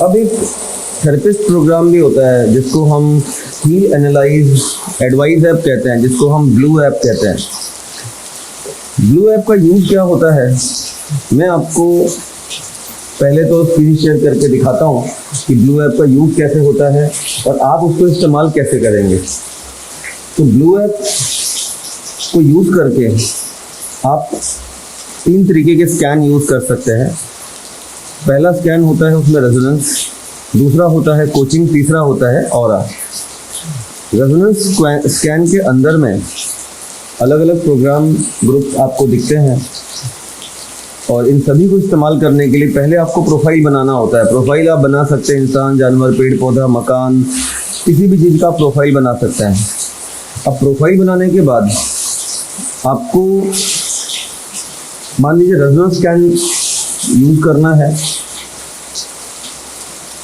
अब एक therapist programme भी होता है जिसको हम हील एनालाइज एडवाइस ऐप कहते हैं, जिसको हम ब्लू ऐप कहते हैं। ब्लू ऐप का यूज़ क्या होता है, मैं आपको पहले तो स्क्रीन शेयर करके दिखाता हूँ कि ब्लू ऐप का यूज़ कैसे होता है और आप उसको इस्तेमाल कैसे करेंगे। तो ब्लू ऐप को यूज़ करके आप 3 तरीके के स्कैन यूज़ कर सकते हैं। पहला स्कैन होता है उसमें रेजोनेंस, दूसरा होता है कोचिंग, तीसरा होता है ऑरा। रेजोनेंस स्कैन के अंदर में अलग अलग प्रोग्राम ग्रुप आपको दिखते हैं और इन सभी को इस्तेमाल करने के लिए पहले आपको प्रोफाइल बनाना होता है। प्रोफाइल आप बना सकते हैं इंसान, जानवर, पेड़ पौधा, मकान, किसी भी चीज़ का प्रोफाइल बना सकते हैं। अब प्रोफाइल बनाने के बाद आपको मान लीजिए रेजोनेंस स्कैन यूज़ करना है।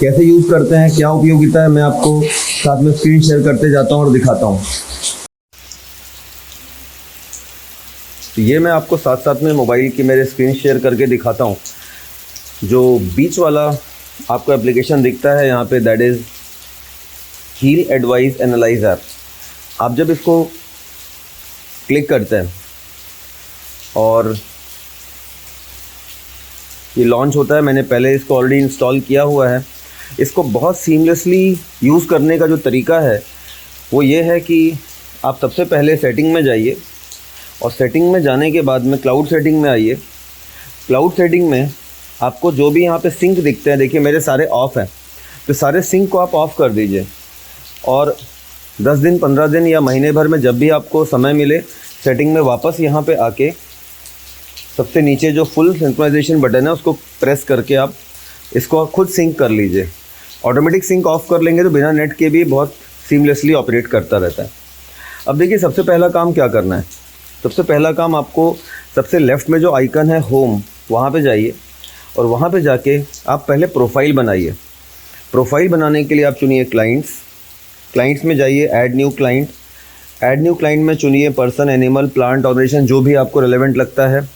कैसे यूज़ करते हैं, क्या उपयोगिता है, मैं आपको साथ में स्क्रीन शेयर करते जाता हूँ और दिखाता हूँ। तो ये मैं आपको साथ साथ में मोबाइल की मेरे स्क्रीन शेयर करके दिखाता हूँ। जो बीच वाला आपको एप्लीकेशन दिखता है यहाँ पे, that is heal advice analyse app. आप जब इसको क्लिक करते हैं और ये लॉन्च होता है, मैंने पहले इसको ऑलरेडी इंस्टॉल किया हुआ है। इसको बहुत सीमलेसली यूज़ करने का जो तरीका है वो ये है कि आप सबसे पहले सेटिंग में जाइए और सेटिंग में जाने के बाद में क्लाउड सेटिंग में आइए। क्लाउड सेटिंग में आपको जो भी यहाँ पे सिंक दिखते हैं, देखिए मेरे सारे ऑफ़ हैं, तो सारे सिंक को आप ऑफ़ कर दीजिए और 10 दिन, 15 दिन या महीने भर में जब भी आपको समय मिले, सेटिंग में वापस यहाँ पे आके सबसे नीचे जो फुल सिंक्रोनाइजेशन बटन है उसको प्रेस करके आप इसको खुद सिंक कर लीजिए। ऑटोमेटिक सिंक ऑफ कर लेंगे तो बिना नेट के भी बहुत सीमलेसली ऑपरेट करता रहता है। अब देखिए सबसे पहला काम क्या करना है। सबसे पहला काम आपको सबसे लेफ़्ट में जो आइकन है होम, वहाँ पे जाइए और वहाँ पे जाके आप पहले प्रोफाइल बनाइए। प्रोफाइल बनाने के लिए आप चुनिए क्लाइंट्स में जाइए, ऐड न्यू क्लाइंट में चुनिए पर्सन, एनिमल, प्लांट, ऑर्गेनाइजेशन, जो भी आपको रेलेवेंट लगता है।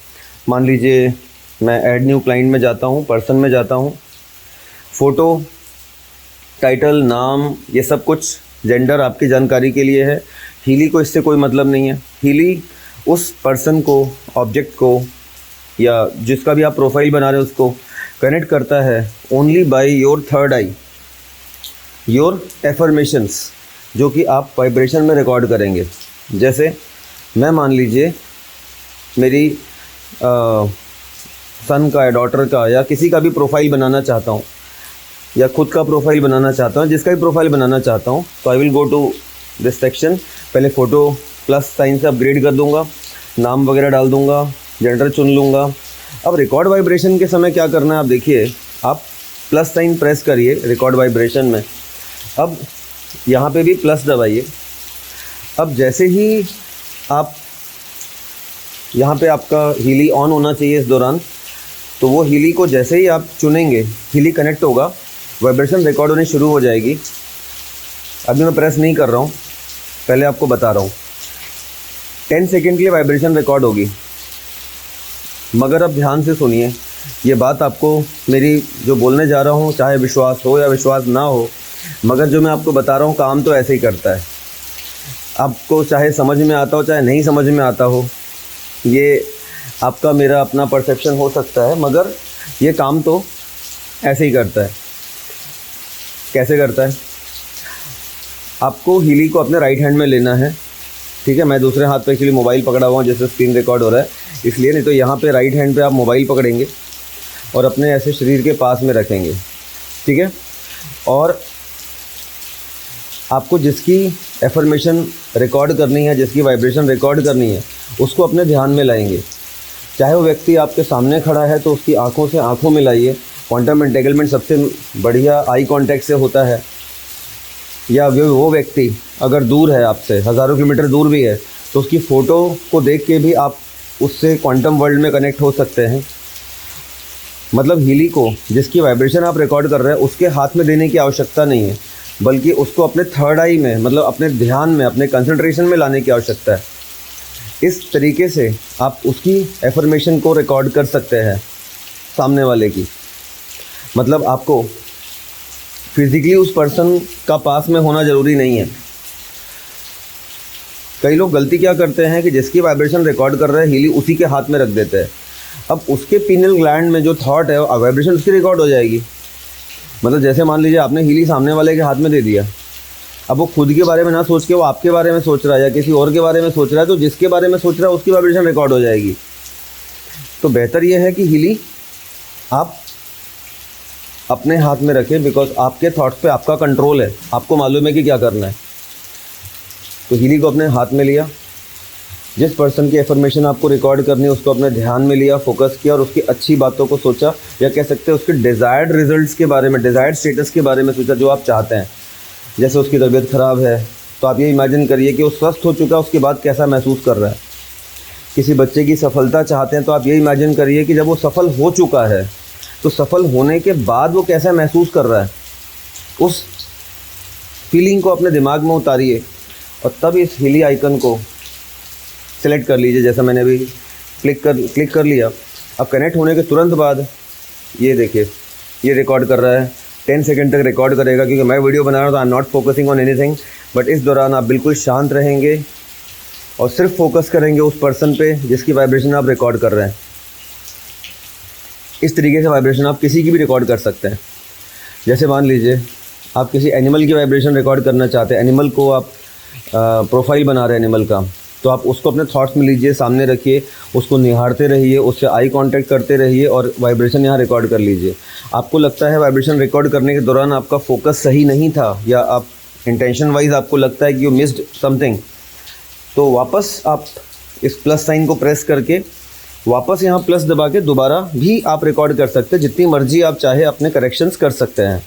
मान लीजिए मैं ऐड न्यू क्लाइंट में जाता हूँ, पर्सन में जाता हूँ। फ़ोटो, टाइटल, नाम, ये सब कुछ जेंडर आपकी जानकारी के लिए है। हीली को इससे कोई मतलब नहीं है। हीली उस पर्सन को, ऑब्जेक्ट को या जिसका भी आप प्रोफाइल बना रहे हो उसको कनेक्ट करता है only by your third I, your affirmations, जो कि आप वाइब्रेशन में रिकॉर्ड करेंगे। जैसे मैं मान लीजिए मेरी सन का या डॉटर का या किसी का भी प्रोफाइल बनाना चाहता हूँ या खुद का प्रोफाइल बनाना चाहता हूँ, जिसका भी प्रोफाइल बनाना चाहता हूँ, तो I will go to this section. पहले फ़ोटो प्लस साइन से अपग्रेड कर दूँगा, नाम वगैरह डाल दूँगा, जेंडर चुन लूँगा। अब रिकॉर्ड वाइब्रेशन के समय क्या करना है, आप देखिए, आप प्लस साइन प्रेस करिए रिकॉर्ड वाइब्रेशन में। अब यहाँ पे भी प्लस दबाइए। अब जैसे ही आप यहाँ पे आपका हीली ऑन होना चाहिए इस दौरान, तो वो हीली को जैसे ही आप चुनेंगे, हीली कनेक्ट होगा, वाइब्रेशन रिकॉर्ड होनी शुरू हो जाएगी। अभी मैं प्रेस नहीं कर रहा हूँ, पहले आपको बता रहा हूँ। 10 सेकेंड के लिए वाइब्रेशन रिकॉर्ड होगी। मगर अब ध्यान से सुनिए, ये बात आपको मेरी जो बोलने जा रहा हूँ, चाहे विश्वास हो या विश्वास ना हो, मगर जो मैं आपको बता रहा हूँ काम तो ऐसे ही करता है। आपको चाहे समझ में आता हो चाहे नहीं समझ में आता हो, ये आपका मेरा अपना परसेप्शन हो सकता है, मगर ये काम तो ऐसे ही करता है। कैसे करता है? आपको हीली को अपने राइट हैंड में लेना है, ठीक है। मैं दूसरे हाथ पे एक्चुअली मोबाइल पकड़ा हुआ हूँ, जैसे स्क्रीन रिकॉर्ड हो रहा है इसलिए, नहीं तो यहाँ पे राइट हैंड पे आप मोबाइल पकड़ेंगे और अपने ऐसे शरीर के पास में रखेंगे, ठीक है। और आपको जिसकी एफर्मेशन रिकॉर्ड करनी है, जिसकी वाइब्रेशन रिकॉर्ड करनी है, उसको अपने ध्यान में लाएंगे। चाहे वो व्यक्ति आपके सामने खड़ा है तो उसकी आंखों से आंखों में लाइए। क्वांटम एंटेंगलमेंट सबसे बढ़िया आई कांटेक्ट से होता है। या वो व्यक्ति अगर दूर है आपसे, हज़ारों किलोमीटर दूर भी है, तो उसकी फ़ोटो को देख के भी आप उससे क्वांटम वर्ल्ड में कनेक्ट हो सकते हैं। मतलब हीली को जिसकी वाइब्रेशन आप रिकॉर्ड कर रहे हैं उसके हाथ में देने की आवश्यकता नहीं है, बल्कि उसको अपने थर्ड आई में, मतलब अपने ध्यान में, अपने कंसंट्रेशन में लाने की आवश्यकता है। इस तरीके से आप उसकी एफर्मेशन को रिकॉर्ड कर सकते हैं सामने वाले की। मतलब आपको फिज़िकली उस पर्सन का पास में होना ज़रूरी नहीं है। कई लोग गलती क्या करते हैं कि जिसकी वाइब्रेशन रिकॉर्ड कर रहे हैं हीली उसी के हाथ में रख देते हैं। अब उसके पीनियल ग्लैंड में जो थॉट है वाइब्रेशन उसकी रिकॉर्ड हो जाएगी। मतलब जैसे मान लीजिए आपने हीली सामने वाले के हाथ में दे दिया, अब वो खुद के बारे में ना सोच के वो आपके बारे में सोच रहा है या किसी और के बारे में सोच रहा है, तो जिसके बारे में सोच रहा है उसकी वाइब्रेशन रिकॉर्ड हो जाएगी। तो बेहतर ये है कि हीली आप अपने हाथ में रखें, बिकॉज आपके थॉट्स पे आपका कंट्रोल है, आपको मालूम है कि क्या करना है। तो हीली को अपने हाथ में लिया, जिस पर्सन की एफर्मेशन आपको रिकॉर्ड करनी है उसको अपने ध्यान में लिया, फोकस किया और उसकी अच्छी बातों को सोचा, या कह सकते हैं उसके डिज़ायर्ड रिजल्ट्स के बारे में, डिज़ायर्ड स्टेटस के बारे में सोचा जो आप चाहते हैं। जैसे उसकी तबीयत ख़राब है तो आप ये इमेजिन करिए कि वो स्वस्थ हो चुका है, उसके बाद कैसा महसूस कर रहा है। किसी बच्चे की सफलता चाहते हैं तो आप ये इमेजिन करिए कि जब वो सफल हो चुका है तो सफल होने के बाद वो कैसा महसूस कर रहा है। उस फीलिंग को अपने दिमाग में उतारिए और तब इस हीली आइकन को सेलेक्ट कर लीजिए। जैसा मैंने अभी क्लिक कर लिया। अब कनेक्ट होने के तुरंत बाद ये देखिए ये रिकॉर्ड कर रहा है, 10 सेकंड तक रिकॉर्ड करेगा। क्योंकि मैं वीडियो बना रहा हूँ तो I am not focusing on anything, but इस दौरान आप बिल्कुल शांत रहेंगे और सिर्फ फोकस करेंगे उस पर्सन पे जिसकी वाइब्रेशन आप रिकॉर्ड कर रहे हैं। इस तरीके से वाइब्रेशन आप किसी की भी रिकॉर्ड कर सकते हैं। जैसे मान लीजिए आप किसी एनिमल की वाइब्रेशन रिकॉर्ड करना चाहते हैं, एनिमल को आप प्रोफाइल बना रहे हैं एनिमल का, तो आप उसको अपने थॉट्स में लीजिए, सामने रखिए, उसको निहारते रहिए, उससे आई कांटेक्ट करते रहिए और वाइब्रेशन यहाँ रिकॉर्ड कर लीजिए। आपको लगता है वाइब्रेशन रिकॉर्ड करने के दौरान आपका फोकस सही नहीं था या आप इंटेंशन वाइज आपको लगता है कि यू मिस्ड समथिंग, तो वापस आप इस प्लस साइन को प्रेस करके वापस यहाँ प्लस दबा के दोबारा भी आप रिकॉर्ड कर सकते हैं। जितनी मर्जी आप चाहे अपने करेक्शंस कर सकते हैं।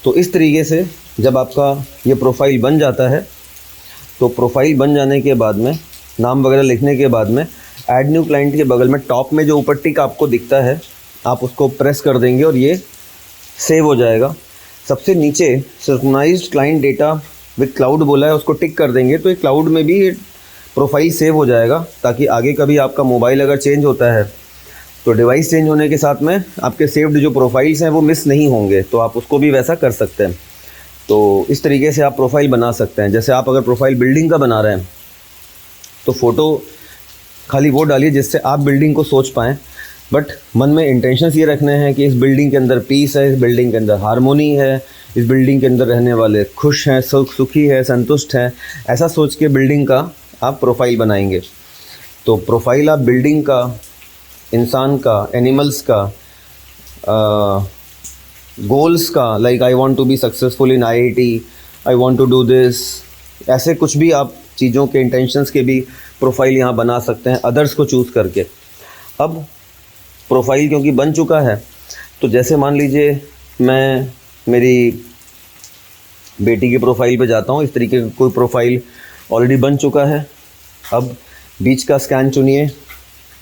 तो इस तरीके से जब आपका ये प्रोफाइल बन जाता है तो प्रोफाइल बन जाने के बाद में नाम वगैरह लिखने के बाद में ऐड न्यू क्लाइंट के बगल में टॉप में जो ऊपर टिक आपको दिखता है आप उसको प्रेस कर देंगे और ये सेव हो जाएगा। सबसे नीचे synchronised client data with cloud बोला है, उसको टिक कर देंगे तो ये क्लाउड में भी प्रोफाइल सेव हो जाएगा, ताकि आगे कभी आपका मोबाइल अगर चेंज होता है तो डिवाइस चेंज होने के साथ में आपके सेव्ड जो प्रोफाइल्स हैं वो मिस नहीं होंगे। तो आप उसको भी वैसा कर सकते हैं। तो इस तरीके से आप प्रोफाइल बना सकते हैं। जैसे आप अगर प्रोफाइल बिल्डिंग का बना रहे हैं तो फ़ोटो खाली वो डालिए जिससे आप बिल्डिंग को सोच पाएँ, बट मन में इंटेंशंस ये रखने हैं कि इस बिल्डिंग के अंदर पीस है, इस बिल्डिंग के अंदर हारमोनी है, इस बिल्डिंग के अंदर रहने वाले खुश हैं, सुखी है, संतुष्ट हैं। ऐसा सोच के बिल्डिंग का आप प्रोफाइल बनाएंगे। तो प्रोफाइल आप बिल्डिंग का, इंसान का, एनिमल्स का, गोल्स का, like I want to be successful in IIT, I want to do this, ऐसे कुछ भी आप चीज़ों के इंटेंशंस के भी प्रोफाइल यहाँ बना सकते हैं अदर्स को चूज़ करके। अब प्रोफाइल क्योंकि बन चुका है तो जैसे मान लीजिए मैं मेरी बेटी की प्रोफाइल पे जाता हूँ, इस तरीके का कोई प्रोफाइल ऑलरेडी बन चुका है। अब बीच का स्कैन चुनिए।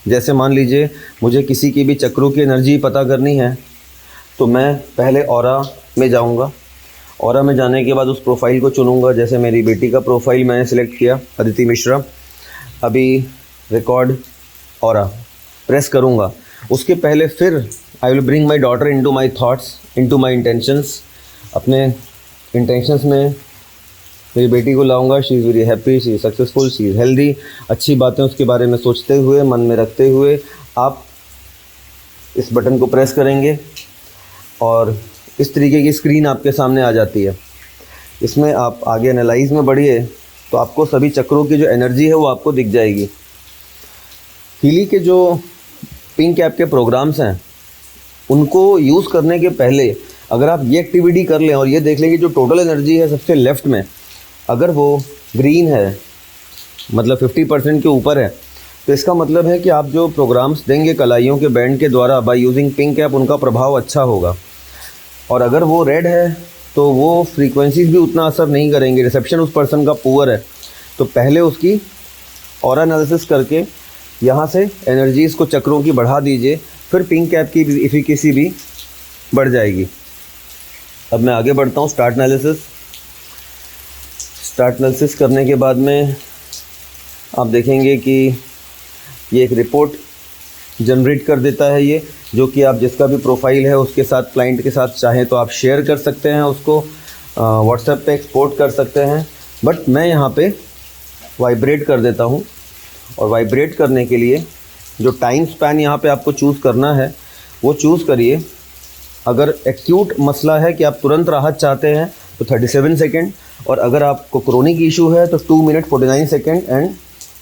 जैसे मान लीजिए मुझे किसी की भी चक्रों की एनर्जी पता करनी है तो मैं पहले ऑरा में जाऊंगा। ऑरा में जाने के बाद उस प्रोफाइल को चुनूंगा। जैसे मेरी बेटी का प्रोफाइल मैंने सिलेक्ट किया, अदिति मिश्रा। अभी रिकॉर्ड ऑरा प्रेस करूंगा। उसके पहले फिर I will bring my daughter into my thoughts, into my intentions. अपने इंटेंशंस में मेरी बेटी को लाऊंगा। She is very happy, she is successful, she is healthy. अच्छी बातें उसके बारे में सोचते हुए, मन में रखते हुए आप इस बटन को प्रेस करेंगे और इस तरीके की स्क्रीन आपके सामने आ जाती है। इसमें आप आगे एनालाइज में बढ़िए तो आपको सभी चक्रों की जो एनर्जी है वो आपको दिख जाएगी। हीली के जो पिंक ऐप के प्रोग्राम्स हैं उनको यूज़ करने के पहले अगर आप ये एक्टिविटी कर लें और ये देख लें कि जो टोटल एनर्जी है सबसे लेफ़्ट में अगर वो ग्रीन है, मतलब 50% के ऊपर है, तो इसका मतलब है कि आप जो प्रोग्राम्स देंगे कलाइयों के बैंड के द्वारा बाय यूजिंग पिंक ऐप उनका प्रभाव अच्छा होगा। और अगर वो रेड है तो वो फ्रीक्वेंसीज भी उतना असर नहीं करेंगे, रिसेप्शन उस पर्सन का पुअर है। तो पहले उसकी ऑरा एनालिसिस करके यहाँ से एनर्जीज़ को, चक्रों की बढ़ा दीजिए, फिर पिंक ऐप की एफिकेसी भी बढ़ जाएगी। अब मैं आगे बढ़ता हूँ। स्टार्ट एनालिसिस करने के बाद में आप देखेंगे कि ये एक रिपोर्ट जनरेट कर देता है ये, जो कि आप जिसका भी प्रोफाइल है उसके साथ, क्लाइंट के साथ चाहें तो आप शेयर कर सकते हैं, उसको व्हाट्सएप पे एक्सपोर्ट कर सकते हैं। बट मैं यहाँ पे वाइब्रेट कर देता हूँ, और वाइब्रेट करने के लिए जो टाइम स्पैन यहाँ पे आपको चूज़ करना है वो चूज़ करिए। अगर एक्यूट मसला है कि आप तुरंत राहत चाहते हैं तो 37 सेकेंड, और अगर आपको क्रोनिक इशू है तो 2 minute 49 second and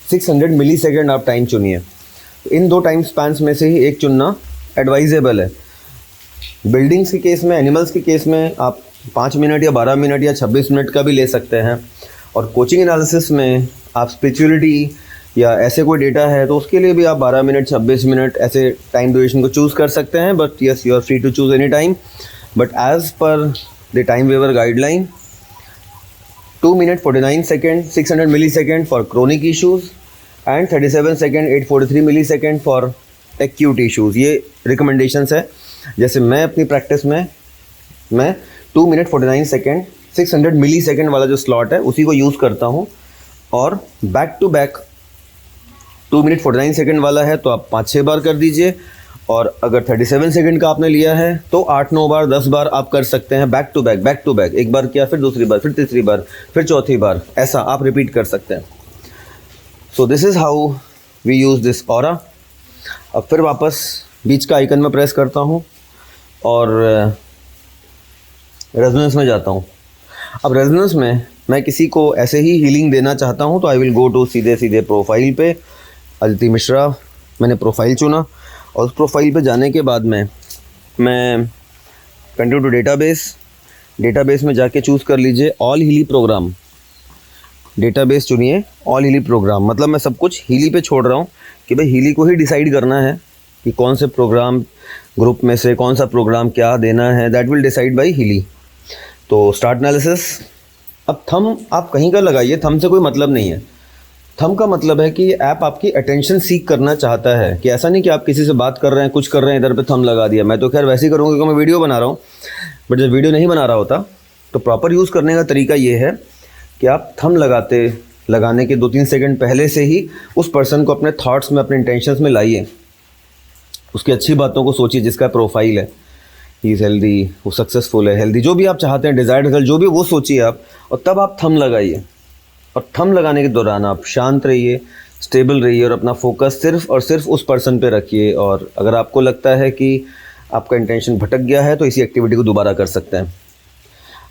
600 millisecond आप टाइम चुनिए। तो इन दो टाइम स्पैन्स में से ही एक चुनना एडवाइजेबल है। बिल्डिंग्स के केस में, एनिमल्स के केस में आप 5 मिनट या 12 मिनट या 26 मिनट का भी ले सकते हैं, और कोचिंग एनालिसिस में आप स्पिरिचुअलिटी या ऐसे कोई डेटा है तो उसके लिए भी आप 12 मिनट 26 मिनट ऐसे टाइम ड्यूरेशन को चूज़ कर सकते हैं। But yes, you are free to choose any time, but as per the time waiver guideline 2 minute 49 second 600 millisecond for chronic issues and 37 second 843 millisecond for acute issues. ये recommendations है। जैसे मैं अपनी practice में मैं 2 minute 49 second 600 मिली second वाला जो slot है उसी को यूज़ करता हूँ, और back to back 2 minute 49 second वाला है तो आप 5-6 बार कर दीजिए, और अगर 37 सेकेंड का आपने लिया है तो 8-9 बार 10 बार आप कर सकते हैं बैक टू बैक। एक बार किया, फिर दूसरी बार, फिर तीसरी बार, फिर चौथी बार, ऐसा आप रिपीट कर सकते हैं। So this is how we use this aura. अब फिर वापस बीच का आइकन में प्रेस करता हूँ और रेजोनेंस में जाता हूँ। अब रेजोनेंस में मैं किसी को ऐसे ही हीलिंग देना चाहता हूँ तो आई विल गो टू सीधे प्रोफाइल पे, अदिति मिश्रा मैंने प्रोफाइल चुना, और उस प्रोफाइल पे जाने के बाद मैं कंटिन्यू टू डेटाबेस में जाके चूज़ कर लीजिए ऑल हीली प्रोग्राम। डेटाबेस चुनिए, ऑल हीली प्रोग्राम, मतलब मैं सब कुछ हीली पे छोड़ रहा हूँ कि भाई हीली को ही डिसाइड करना है कि कौन से प्रोग्राम ग्रुप में से कौन सा प्रोग्राम क्या देना है, that will decide by Healy. तो स्टार्ट एनालिसिस। अब थंब आप कहीं का लगाइए, थंब से कोई मतलब नहीं है। थंब का मतलब है कि ये ऐप आपकी अटेंशन सीख करना चाहता है, कि ऐसा नहीं कि आप किसी से बात कर रहे हैं, कुछ कर रहे हैं, इधर पे थंब लगा दिया। मैं तो खैर वैसे ही करूँगा क्योंकि मैं वीडियो बना रहा हूँ, बट जब वीडियो नहीं बना रहा होता तो प्रॉपर यूज़ करने का तरीका ये है कि आप थंब लगाने के 2-3 सेकंड पहले से ही उस पर्सन को अपने थॉट्स में, अपने इंटेंशंस में लाइए, उसकी अच्छी बातों को सोचिए, जिसका प्रोफाइल है, ही इज़ हेल्दी, वो सक्सेसफुल है, हेल्दी, जो भी आप चाहते हैं, डिज़ायर्ड रिजल्ट जो भी, वो सोचिए आप, और तब आप थंब लगाइए। और थंब लगाने के दौरान आप शांत रहिए, स्टेबल रहिए, और अपना फोकस सिर्फ और सिर्फ उस पर्सन पे रखिए। और अगर आपको लगता है कि आपका इंटेंशन भटक गया है तो इसी एक्टिविटी को दोबारा कर सकते हैं।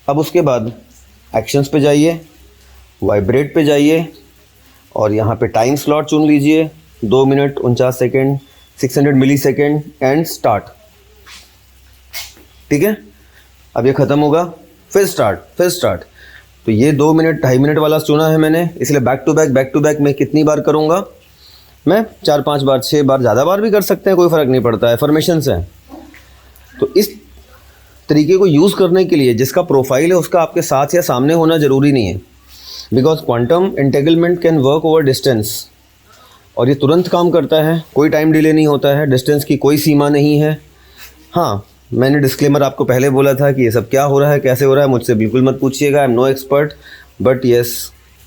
अब उसके बाद एक्शंस पे जाइए, वाइब्रेट पे जाइए, और यहाँ पे टाइम स्लॉट चुन लीजिए 2 minute 49 second 600 millisecond and start. ठीक है, अब ये ख़त्म होगा, फिर स्टार्ट। तो ये 2 मिनट 2.5 मिनट वाला चुना है मैंने, इसलिए बैक टू बैक मैं कितनी बार करूँगा? मैं 4-5 बार, 6 बार, ज़्यादा बार भी कर सकते हैं, कोई फ़र्क नहीं पड़ता, एफर्मेशंस हैं। तो इस तरीके को यूज़ करने के लिए जिसका प्रोफाइल है उसका आपके साथ या सामने होना ज़रूरी नहीं है, because quantum entanglement can work over distance, और ये तुरंत काम करता है, कोई टाइम डिले नहीं होता है, डिस्टेंस की कोई सीमा नहीं है। हाँ, मैंने डिस्क्लेमर आपको पहले बोला था कि ये सब क्या हो रहा है, कैसे हो रहा है, मुझसे बिल्कुल मत पूछिएगा, I am no expert, but yes,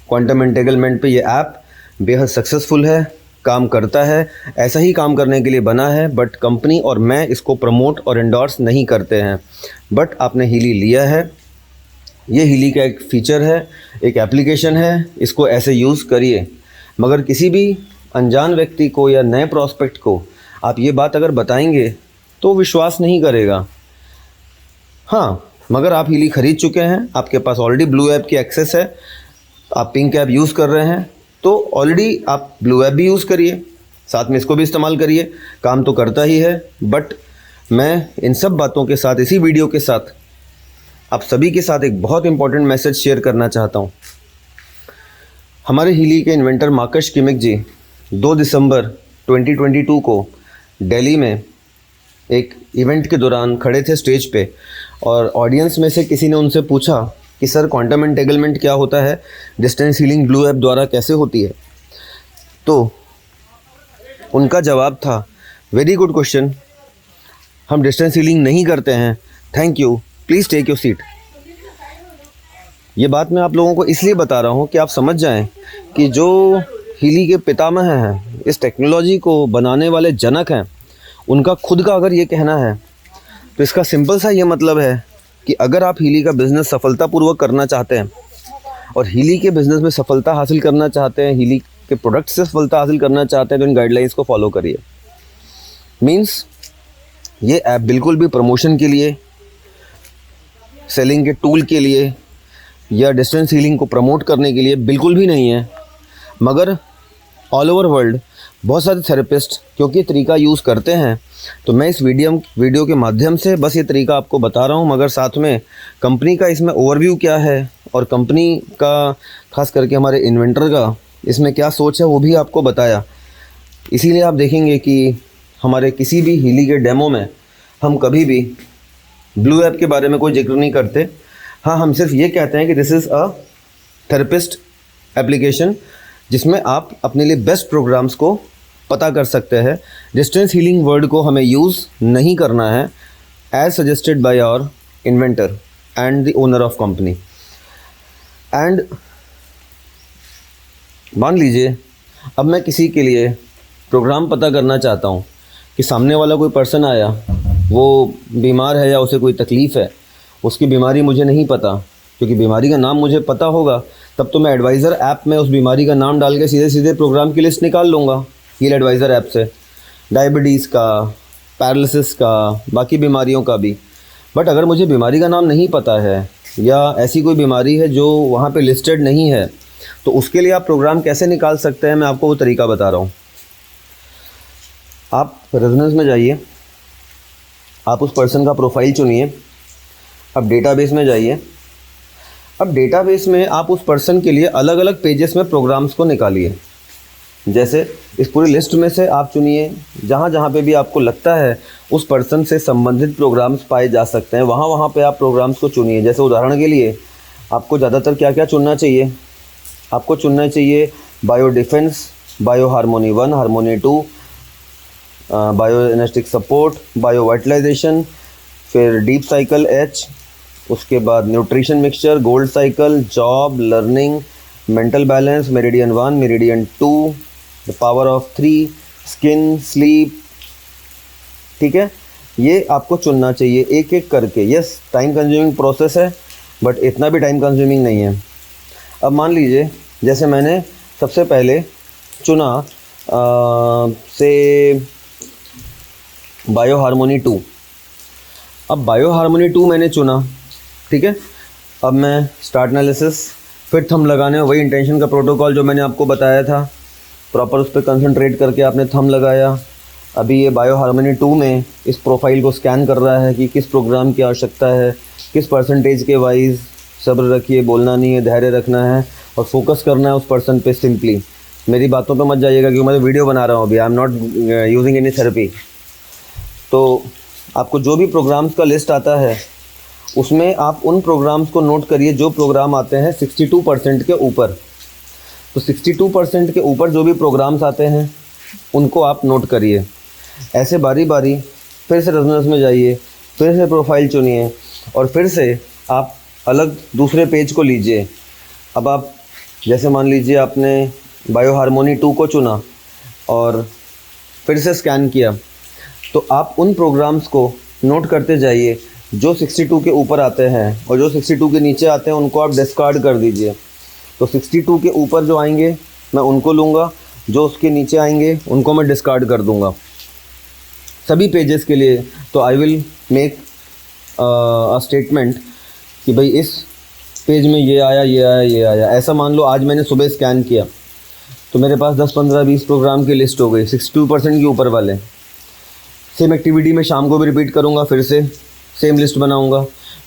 quantum entanglement पे ये ऐप बेहद सक्सेसफुल है, काम करता है, ऐसा ही काम करने के लिए बना है। बट कंपनी और मैं इसको प्रमोट और एंडोर्स नहीं करते हैं। बट आपने हीली लिया है, ये हीली का एक फ़ीचर है, एक एप्लीकेशन है, इसको ऐसे यूज़ करिए। मगर किसी भी अनजान व्यक्ति को या नए प्रॉस्पेक्ट को आप ये बात अगर बताएंगे तो विश्वास नहीं करेगा। हाँ, मगर आप हीली ख़रीद चुके हैं, आपके पास ऑलरेडी ब्लू ऐप की एक्सेस है, आप पिंक ऐप यूज़ कर रहे हैं, तो ऑलरेडी आप ब्लू ऐप भी यूज़ करिए, साथ में इसको भी इस्तेमाल करिए, काम तो करता ही है। बट मैं इन सब बातों के साथ, इसी वीडियो के साथ आप सभी के साथ एक बहुत इंपॉर्टेंट मैसेज शेयर करना चाहता हूँ। हमारे हीली के इन्वेंटर मार्कस किमिक जी 2 दिसंबर 2022 को दिल्ली में एक इवेंट के दौरान खड़े थे स्टेज पे, और ऑडियंस में से किसी ने उनसे पूछा कि सर क्वांटम एंटेगलमेंट क्या होता है, डिस्टेंस हीलिंग ब्लू ऐप द्वारा कैसे होती है? तो उनका जवाब था, वेरी गुड क्वेश्चन, हम डिस्टेंस हीलिंग नहीं करते हैं, thank you, please take your seat. ये बात मैं आप लोगों को इसलिए बता रहा हूँ कि आप समझ जाएं कि जो हीली के पितामह हैं, इस टेक्नोलॉजी को बनाने वाले जनक हैं, उनका खुद का अगर ये कहना है तो इसका सिंपल सा ये मतलब है कि अगर आप हीली का बिज़नेस सफलतापूर्वक करना चाहते हैं और हीली के बिज़नेस में सफलता हासिल करना चाहते हैं, हीली के प्रोडक्ट से सफलता हासिल करना चाहते हैं, तो इन गाइडलाइंस को फॉलो करिए। मीन्स ये ऐप बिल्कुल भी प्रमोशन के लिए, सेलिंग के टूल के लिए या डिस्टेंस हीलिंग को प्रमोट करने के लिए बिल्कुल भी नहीं है। मगर ऑल ओवर वर्ल्ड बहुत सारे थेरेपिस्ट क्योंकि तरीका यूज़ करते हैं, तो मैं इस वीडियो के माध्यम से बस ये तरीका आपको बता रहा हूँ, मगर साथ में कंपनी का इसमें ओवरव्यू क्या है और कंपनी का खास करके हमारे इन्वेंटर का इसमें क्या सोच है वो भी आपको बताया। इसीलिए आप देखेंगे कि हमारे किसी भी हीली के डेमो में हम कभी भी ब्लू ऐप के बारे में कोई जिक्र नहीं करते। हाँ, हम सिर्फ ये कहते हैं कि this is a therapist application जिसमें आप अपने लिए बेस्ट प्रोग्राम्स को पता कर सकते हैं। डिस्टेंस हीलिंग वर्ड को हमें यूज़ नहीं करना है as suggested by our inventor and the owner of company. And मान लीजिए अब मैं किसी के लिए प्रोग्राम पता करना चाहता हूँ कि सामने वाला कोई पर्सन आया, वो बीमार है या उसे कोई तकलीफ़ है, उसकी बीमारी मुझे नहीं पता, क्योंकि बीमारी का नाम मुझे पता होगा तब तो मैं एडवाइज़र ऐप में उस बीमारी का नाम डाल के सीधे सीधे प्रोग्राम की लिस्ट निकाल लूँगा हील एडवाइज़र ऐप से, डायबिटीज़ का, पैरालिसिस का, बाकी बीमारियों का भी। बट अगर मुझे बीमारी का नाम नहीं पता है या ऐसी कोई बीमारी है जो वहाँ पे लिस्टेड नहीं है, तो उसके लिए आप प्रोग्राम कैसे निकाल सकते हैं, मैं आपको वो तरीका बता रहा हूँ। आप रेजोनेंस में जाइए, आप उस पर्सन का प्रोफाइल चुनिए, अब डेटाबेस में जाइए। अब डेटाबेस में आप उस पर्सन के लिए अलग अलग पेजेस में प्रोग्राम्स को निकालिए। जैसे इस पूरी लिस्ट में से आप चुनिए, जहाँ जहाँ पे भी आपको लगता है उस पर्सन से संबंधित प्रोग्राम्स पाए जा सकते हैं, वहाँ पे आप प्रोग्राम्स को चुनिए। जैसे उदाहरण के लिए आपको ज़्यादातर क्या क्या चुनना चाहिए, आपको चुनना चाहिए bio defence, bio harmony 1, harmony 2, bio एनेस्टिक सपोर्ट, बायो वाइटलाइजेशन, फिर डीप साइकिल H, उसके बाद nutrition mixture, gold cycle, job, learning, mental balance, meridian 1, meridian 2, the power of 3, skin, sleep. ठीक है, ये आपको चुनना चाहिए एक एक करके। यस, टाइम कंज्यूमिंग प्रोसेस है बट इतना भी टाइम कंज्यूमिंग नहीं है। अब मान लीजिए जैसे मैंने सबसे पहले चुना से बायो हार्मोनी 2। अब बायो हार्मोनी 2 मैंने चुना, ठीक है। अब मैं स्टार्ट एनालिसिस, फिर थंब लगाने, वही इंटेंशन का प्रोटोकॉल जो मैंने आपको बताया था, प्रॉपर उस पर कंसंट्रेट करके आपने थंब लगाया। अभी ये बायो हार्मोनी 2 में इस प्रोफाइल को स्कैन कर रहा है कि किस प्रोग्राम की आवश्यकता है, किस परसेंटेज के वाइज। सब्र रखिए, बोलना नहीं है, धैर्य रखना है और फोकस करना है उस पर्सन पे। सिंपली मेरी बातों पे मत जाइएगा क्योंकि मैं तो वीडियो बना रहा हूँ अभी, I am not using any therapy. तो आपको जो भी प्रोग्राम्स का लिस्ट आता है उसमें आप उन प्रोग्राम्स को नोट करिए जो प्रोग्राम आते हैं 62% के ऊपर। तो 62% के ऊपर जो भी प्रोग्राम्स आते हैं उनको आप नोट करिए। ऐसे बारी बारी फिर से रेजोनेंस में जाइए, फिर से प्रोफाइल चुनिए और फिर से आप अलग दूसरे पेज को लीजिए। अब आप जैसे मान लीजिए आपने बायो हार्मोनी 2 को चुना और फिर से स्कैन किया, तो आप उन प्रोग्राम्स को नोट करते जाइए जो 62 के ऊपर आते हैं और जो 62 के नीचे आते हैं उनको आप डिस्कार्ड कर दीजिए। तो 62 के ऊपर जो आएंगे मैं उनको लूँगा, जो उसके नीचे आएंगे उनको मैं डिस्कार्ड कर दूँगा सभी पेजेस के लिए। तो I will make a statement कि भाई इस पेज में ये आया, ये आया, ये आया। ऐसा मान लो आज मैंने सुबह स्कैन किया तो मेरे पास 10, 15, 20 प्रोग्राम की लिस्ट हो गई 62% के ऊपर वाले। सेम एक्टिविटी मैं शाम को भी रिपीट करूँगा, फिर से सेम लिस्ट बनाऊँगा,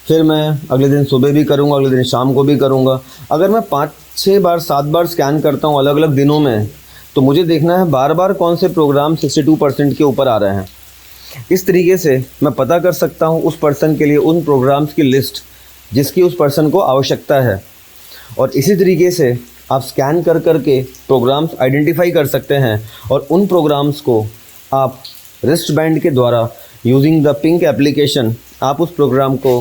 फिर मैं अगले दिन सुबह भी करूँगा, अगले दिन शाम को भी करूँगा। अगर मैं 5, 6 बार, 7 बार स्कैन करता हूँ अलग अलग दिनों में, तो मुझे देखना है बार बार कौन से प्रोग्राम 62% के ऊपर आ रहे हैं। इस तरीके से मैं पता कर सकता हूँ उस पर्सन के लिए उन प्रोग्राम्स की लिस्ट जिसकी उस पर्सन को आवश्यकता है। और इसी तरीके से आप स्कैन कर के प्रोग्राम्स आइडेंटिफाई कर सकते हैं और उन प्रोग्राम्स को आप रिस्ट बैंड के द्वारा यूजिंग द पिंक एप्लीकेशन आप उस प्रोग्राम को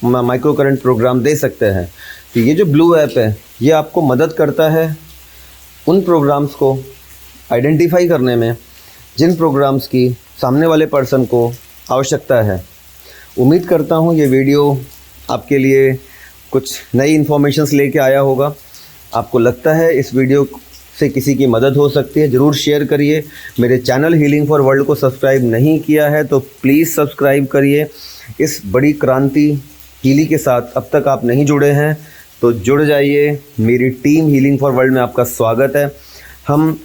माइक्रो करंट प्रोग्राम दे सकते हैं। तो ये जो ब्लू ऐप है ये आपको मदद करता है उन प्रोग्राम्स को आइडेंटिफाई करने में जिन प्रोग्राम्स की सामने वाले पर्सन को आवश्यकता है। उम्मीद करता हूँ ये वीडियो आपके लिए कुछ नई इन्फॉर्मेशंस लेके आया होगा। आपको लगता है इस वीडियो से किसी की मदद हो सकती है, ज़रूर शेयर करिए। मेरे चैनल हीलिंग फॉर वर्ल्ड को सब्सक्राइब नहीं किया है तो प्लीज़ सब्सक्राइब करिए। इस बड़ी क्रांति हीली के साथ अब तक आप नहीं जुड़े हैं तो जुड़ जाइए। मेरी टीम हीलिंग फॉर वर्ल्ड में आपका स्वागत है। हम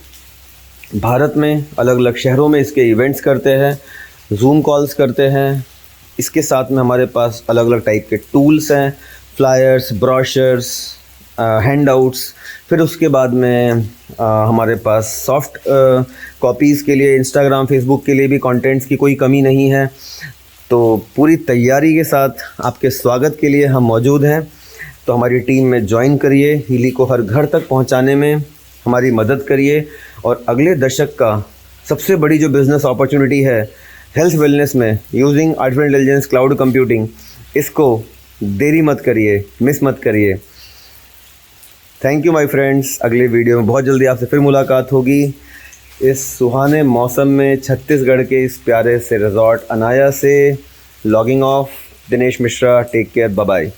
भारत में अलग अलग शहरों में इसके इवेंट्स करते हैं, जूम कॉल्स करते हैं। इसके साथ में हमारे पास अलग अलग टाइप के टूल्स हैं, फ्लायर्स, ब्रोशर्स, हैंडआउट्स। फिर उसके बाद में हमारे पास सॉफ्ट कॉपीज़ के लिए इंस्टाग्राम, फेसबुक के लिए भी कंटेंट्स की कोई कमी नहीं है। तो पूरी तैयारी के साथ आपके स्वागत के लिए हम मौजूद हैं। तो हमारी टीम में ज्वाइन करिए, हीली को हर घर तक पहुंचाने में हमारी मदद करिए। और अगले दशक का सबसे बड़ी जो बिज़नेस अपॉर्चुनिटी है हेल्थ वेलनेस में using artificial intelligence, cloud computing, इसको देरी मत करिए, मिस मत करिए। Thank you my friends. अगले वीडियो में बहुत जल्दी आपसे फिर मुलाकात होगी। इस सुहाने मौसम में छत्तीसगढ़ के इस प्यारे से रिजॉर्ट अनाया से logging off. Dinesh Mishra, take care, bye bye.